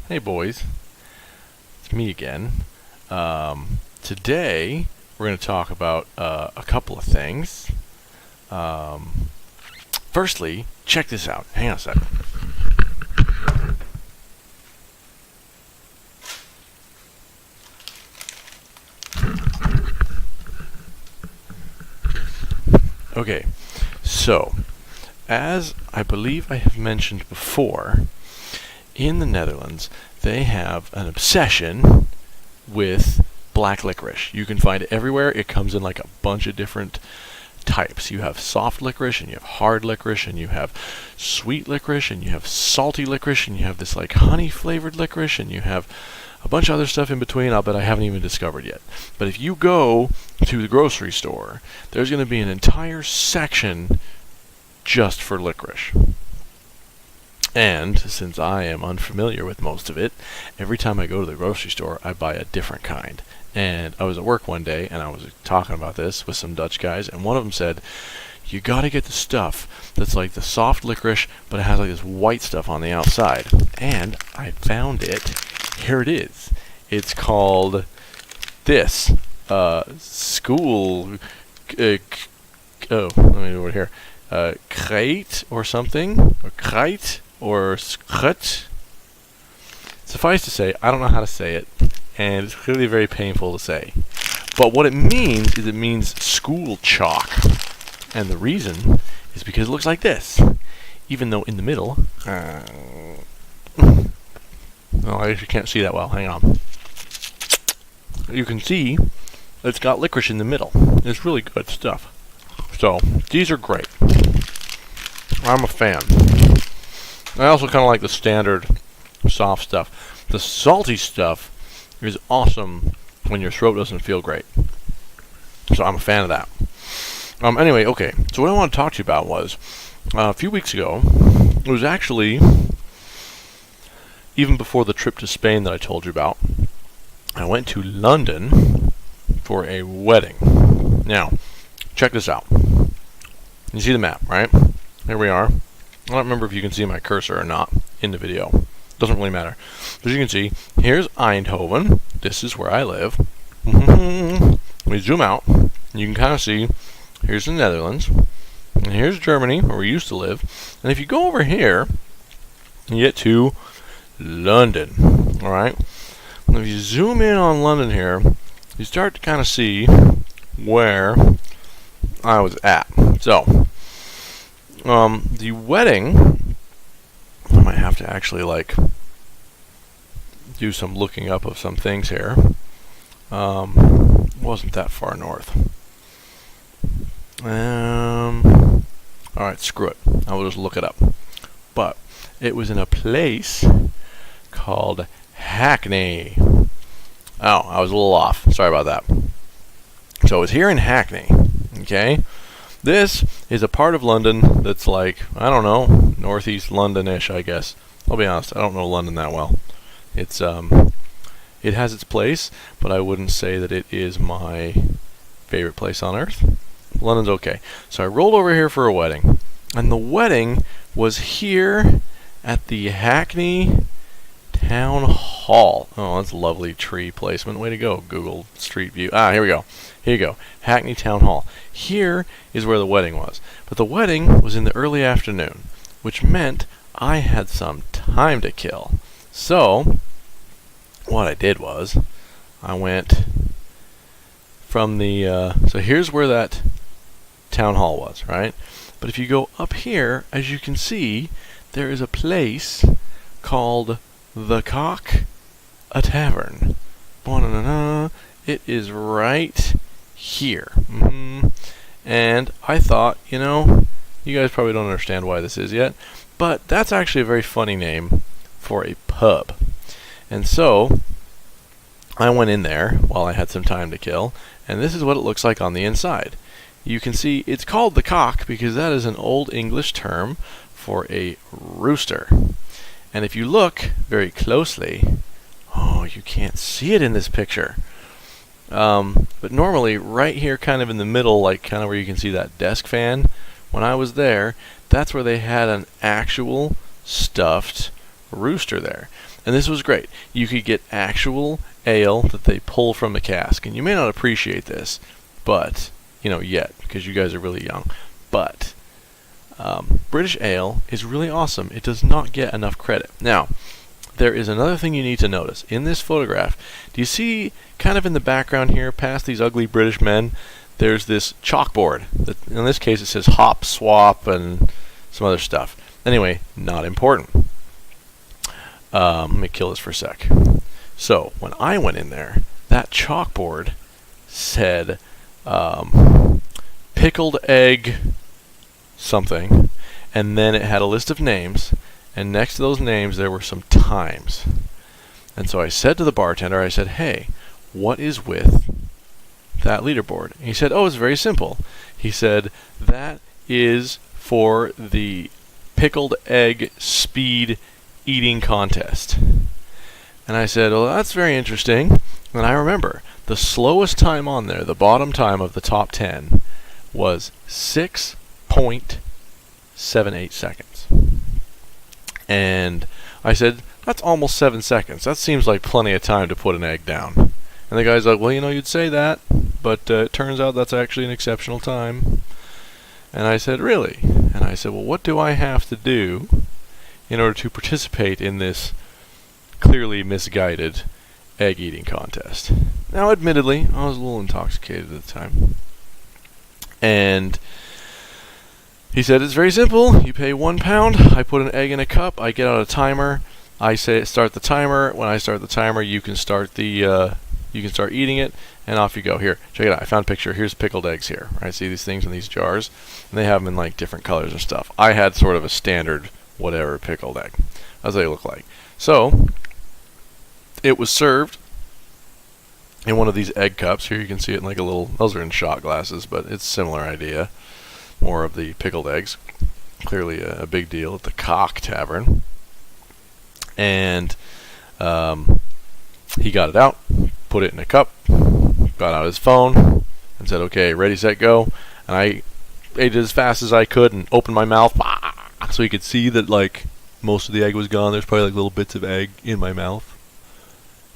Hey boys, it's me again. Today we're going to talk about a couple of things. Firstly, check this out. Hang on a second. Okay, so as I believe I have mentioned before, in the Netherlands they have an obsession with black licorice. You can find it everywhere. It comes in like a bunch of different types. You have soft licorice, and you have hard licorice, and you have sweet licorice, and you have salty licorice, and you have this like honey flavored licorice, and you have a bunch of other stuff in between. I'll bet I haven't even discovered yet. But if you go to the grocery store, there's going to be an entire section just for licorice. And since I am unfamiliar with most of it, every time I go to the grocery store, I buy a different kind. And I was at work one day, and I was talking about this with some Dutch guys, and one of them said, you gotta get the stuff that's like the soft licorice, but it has like this white stuff on the outside. And I found it. Here it is. It's called this. School... oh, let me do it here. Kreit or something? Or kreit? Or schut. Suffice to say, I don't know how to say it, and it's clearly very painful to say. But what it means is it means school chalk. And the reason is because it looks like this. Even though in the middle... oh, I guess you can't see that well. Hang on. You can see it's got licorice in the middle. It's really good stuff. So, these are great. I'm a fan. I also kind of like the standard soft stuff. The salty stuff is awesome when your throat doesn't feel great. So I'm a fan of that. Anyway, okay. So what I want to talk to you about was, a few weeks ago, it was actually, even before the trip to Spain that I told you about, I went to London for a wedding. Now, check this out. You see the map, right? Here we are. I don't remember if you can see my cursor or not in the video. Doesn't really matter. But as you can see, here's Eindhoven. This is where I live. We zoom out, and you can kind of see, here's the Netherlands, and here's Germany, where we used to live. And if you go over here, you get to London. Alright? And if you zoom in on London here, you start to kind of see where I was at. So, the wedding, I might have to actually do some looking up of some things here. Wasn't that far north. Alright, screw it. I will just look it up. But it was in a place called Hackney. Oh, I was a little off. Sorry about that. So it was here in Hackney. Okay? This is a part of London that's like, I don't know, northeast London-ish, I guess. I'll be honest, I don't know London that well. It's, it has its place, but I wouldn't say that it is my favorite place on earth. London's okay. So I rolled over here for a wedding, and the wedding was here at the Hackney Town Hall. Oh, that's a lovely tree placement. Way to go, Google Street View. Ah, here we go. Here you go. Hackney Town Hall. Here is where the wedding was. But the wedding was in the early afternoon, which meant I had some time to kill. So, what I did was, I went from the, so here's where that town hall was, right? But if you go up here, as you can see, there is a place called The Cock, a Tavern. It is right here. And I thought, you know, you guys probably don't understand why this is yet, but that's actually a very funny name for a pub. And so I went in there while I had some time to kill, and this is what it looks like on the inside. You can see it's called the cock because that is an old English term for a rooster. And if you look very closely, oh, you can't see it in this picture. But normally, right here kind of in the middle, like kind of where you can see that desk fan, when I was there, that's where they had an actual stuffed rooster there. And this was great. You could get actual ale that they pull from the cask. And you may not appreciate this, but, yet, because you guys are really young. But British ale is really awesome. It does not get enough credit. Now, there is another thing you need to notice. In this photograph, do you see kind of in the background here, past these ugly British men, there's this chalkboard. In this case, it says hop, swap, and some other stuff. Anyway, not important. Let me kill this for a sec. So, when I went in there, that chalkboard said pickled egg something, and then it had a list of names, and next to those names there were some times. And so I said to the bartender, I said, hey, what is with that leaderboard? And he said, oh, it's very simple. He said, that is for the pickled egg speed eating contest. And I said, well, that's very interesting. And I remember the slowest time on there, the bottom time of the top 10, was 6.78 seconds. And I said, that's almost 7 seconds. That seems like plenty of time to put an egg down. And the guy's like, well, you'd say that, but it turns out that's actually an exceptional time. And I said, really? And I said, well, what do I have to do in order to participate in this clearly misguided egg eating contest? Now, admittedly, I was a little intoxicated at the time. And he said, it's very simple. You pay £1. I put an egg in a cup. I get out a timer. I say start the timer. When I start the timer, you can start the you can start eating it, and off you go. Here, check it out. I found a picture. Here's pickled eggs here. Right? See these things in these jars, and they have them in like different colors and stuff. I had sort of a standard whatever pickled egg. That's what they look like. So it was served in one of these egg cups. Here you can see it in like a little. Those are in shot glasses, but it's a similar idea. More of the pickled eggs. Clearly a big deal at the Cock Tavern. And he got it out, put it in a cup, got out his phone, and said, okay, ready, set, go. And I ate it as fast as I could and opened my mouth so you could see that like most of the egg was gone. There's probably like little bits of egg in my mouth.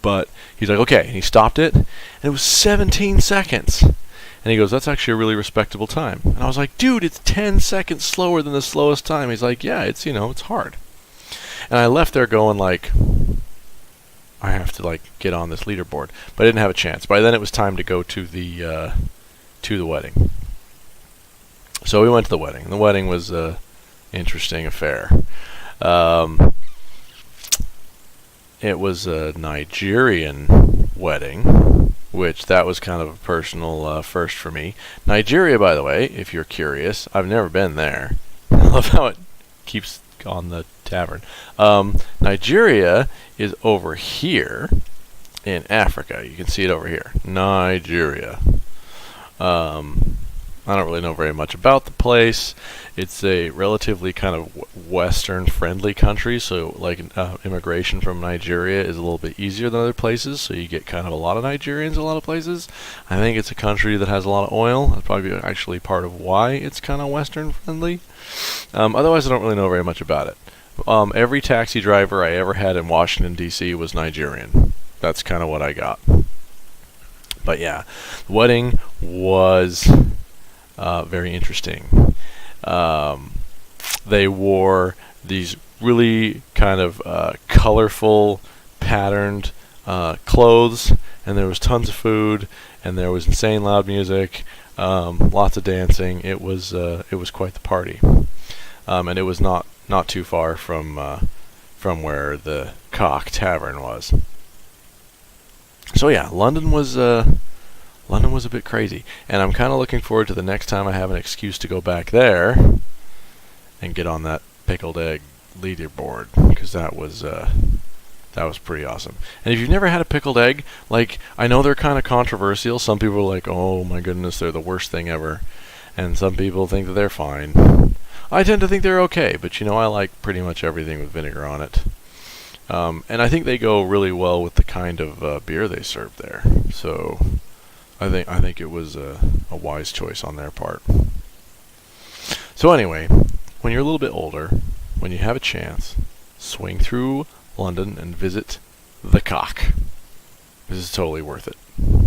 But he's like, okay. And he stopped it, and it was 17 seconds. And he goes, that's actually a really respectable time. And I was like, dude, it's 10 seconds slower than the slowest time. He's like, yeah, it's, it's hard. And I left there going like, I have to like get on this leaderboard. But I didn't have a chance. By then it was time to go to the wedding. So we went to the wedding. The wedding was an interesting affair. It was a Nigerian wedding, which that was kind of a personal first for me. Nigeria, by the way, if you're curious, I've never been there. I love how it keeps on the tavern. Nigeria is over here in Africa. You can see it over here. Nigeria. I don't really know very much about the place. It's a relatively kind of Western-friendly country, so like immigration from Nigeria is a little bit easier than other places, so you get kind of a lot of Nigerians in a lot of places. I think it's a country that has a lot of oil. That's probably actually part of why it's kind of Western-friendly. Otherwise, I don't really know very much about it. Every taxi driver I ever had in Washington, D.C. was Nigerian. That's kind of what I got. But yeah, the wedding was very interesting. They wore these really kind of colorful, patterned clothes, and there was tons of food, and there was insane loud music, lots of dancing. It was quite the party, and it was not too far from where the Cock Tavern was. So yeah, London was a bit crazy, and I'm kind of looking forward to the next time I have an excuse to go back there and get on that pickled egg leaderboard, because that was pretty awesome. And if you've never had a pickled egg, like, I know they're kind of controversial. Some people are like, oh my goodness, they're the worst thing ever, and some people think that they're fine. I tend to think they're okay, but I like pretty much everything with vinegar on it. And I think they go really well with the kind of beer they serve there. So I think it was a wise choice on their part. So anyway, when you're a little bit older, when you have a chance, swing through London and visit the Cock. This is totally worth it.